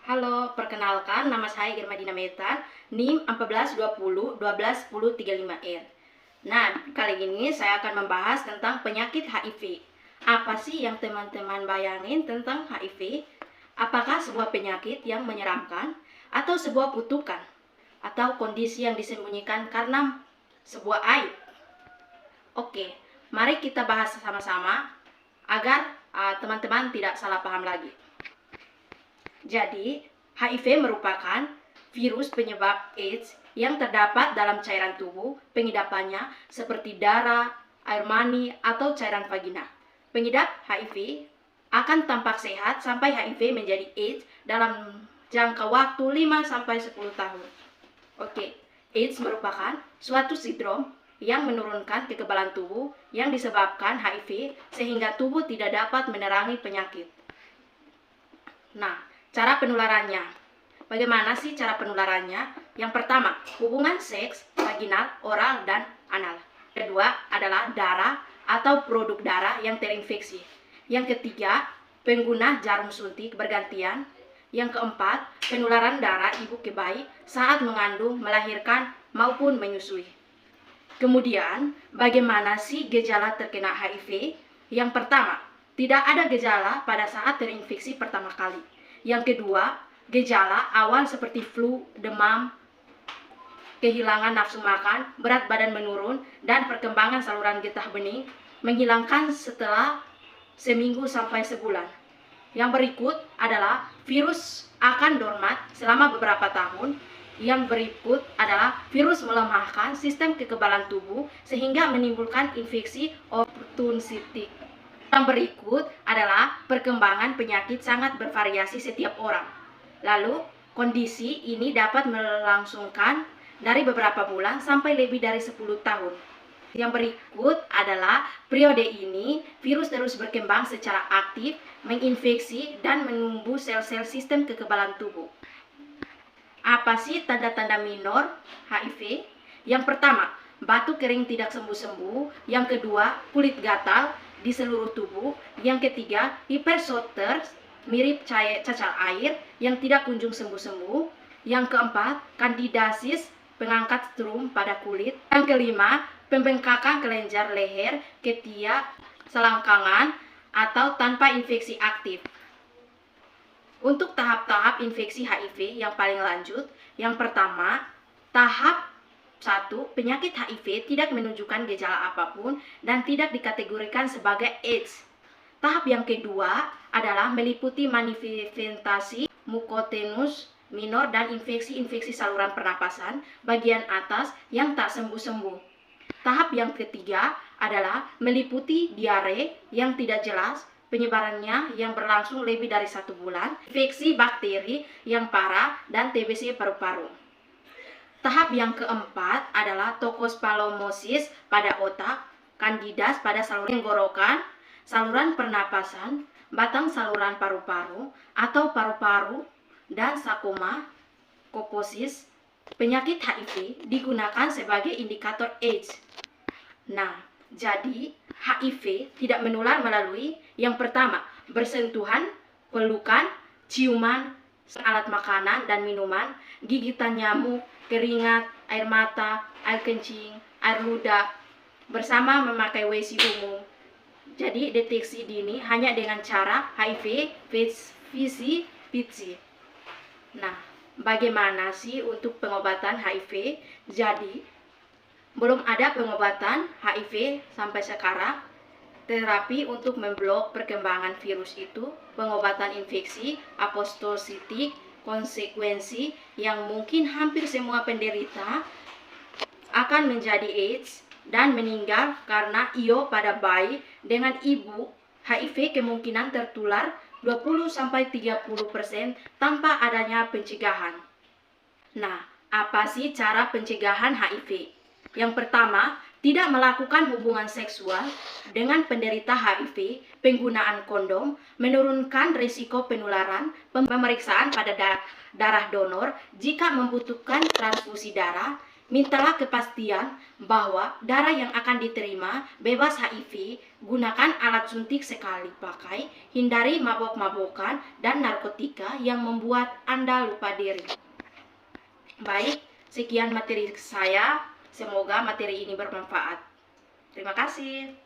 Halo, perkenalkan nama saya Irma Dina Metan, NIM 1420 12 10 35R. Nah, kali ini saya akan membahas tentang penyakit HIV. Apa sih yang teman-teman bayangin tentang HIV? Apakah sebuah penyakit yang menyeramkan atau sebuah kutukan atau kondisi yang disembunyikan karena sebuah aib? Oke, mari kita bahas sama-sama agar teman-teman tidak salah paham lagi. Jadi, HIV merupakan virus penyebab AIDS yang terdapat dalam cairan tubuh pengidapannya seperti darah, air mani, atau cairan vagina. Pengidap HIV akan tampak sehat sampai HIV menjadi AIDS dalam jangka waktu 5-10 tahun. Oke, AIDS merupakan suatu sindrom yang menurunkan kekebalan tubuh yang disebabkan HIV sehingga tubuh tidak dapat menerangi penyakit. Nah, cara penularannya. Bagaimana sih cara penularannya? Yang pertama, hubungan seks, vaginal, oral, dan anal. Kedua adalah darah atau produk darah yang terinfeksi. Yang ketiga, pengguna jarum suntik bergantian. Yang keempat, penularan darah ibu ke bayi saat mengandung, melahirkan, maupun menyusui. Kemudian, bagaimana sih gejala terkena HIV? Yang pertama, tidak ada gejala pada saat terinfeksi pertama kali. Yang kedua, gejala awal seperti flu, demam, kehilangan nafsu makan, berat badan menurun, dan perkembangan saluran getah bening menghilangkan setelah seminggu sampai sebulan. Yang berikut adalah virus akan dormant selama beberapa tahun. Yang berikut adalah virus melemahkan sistem kekebalan tubuh sehingga menimbulkan infeksi opportunistik. Yang berikut adalah perkembangan penyakit sangat bervariasi setiap orang. Lalu, kondisi ini dapat melangsungkan dari beberapa bulan sampai lebih dari 10 tahun. Yang berikut adalah periode ini, virus terus berkembang secara aktif, menginfeksi, dan menumbuh sel-sel sistem kekebalan tubuh. Apa sih tanda-tanda minor HIV? Yang pertama, batuk kering tidak sembuh-sembuh. Yang kedua, kulit gatal di seluruh tubuh. Yang ketiga, hipersoter mirip cacar air yang tidak kunjung sembuh-sembuh. Yang keempat, kandidasis pengangkat strum pada kulit. Yang kelima, pembengkakan kelenjar leher, ketiak, selangkangan, atau tanpa infeksi aktif. Untuk tahap-tahap infeksi HIV yang paling lanjut, yang pertama, tahap 1. Penyakit HIV tidak menunjukkan gejala apapun dan tidak dikategorikan sebagai AIDS. Tahap yang kedua adalah meliputi manifestasi mukotenus minor dan infeksi-infeksi saluran pernapasan bagian atas yang tak sembuh-sembuh. Tahap yang ketiga adalah meliputi diare yang tidak jelas, penyebarannya yang berlangsung lebih dari 1 bulan, infeksi bakteri yang parah, dan TBC paru-paru. Tahap yang keempat adalah tokospalomosis pada otak, kandidas pada saluran tenggorokan, saluran pernapasan, batang saluran paru-paru atau paru-paru, dan sarkoma koposis. Penyakit HIV digunakan sebagai indikator AIDS. Nah, jadi HIV tidak menular melalui yang pertama, bersentuhan, pelukan, ciuman, alat makanan dan minuman, gigitan nyamuk, keringat, air mata, air kencing, air ludah, bersama memakai WC umum. Jadi deteksi dini hanya dengan cara HIV, VC. Nah, bagaimana sih untuk pengobatan HIV? Jadi, belum ada pengobatan HIV sampai sekarang. Terapi untuk memblok perkembangan virus itu, pengobatan infeksi, apoptosis, konsekuensi yang mungkin hampir semua penderita akan menjadi AIDS dan meninggal karena IO pada bayi dengan ibu. HIV kemungkinan tertular 20-30% tanpa adanya pencegahan. Nah, apa sih cara pencegahan HIV? Yang pertama, tidak melakukan hubungan seksual dengan penderita HIV, penggunaan kondom, menurunkan risiko penularan, pemeriksaan pada darah donor jika membutuhkan transfusi darah, Mintalah kepastian bahwa darah yang akan diterima bebas HIV, gunakan alat suntik sekali pakai, hindari mabok-mabokan dan narkotika yang membuat Anda lupa diri. Baik, sekian materi saya. Semoga materi ini bermanfaat. Terima kasih.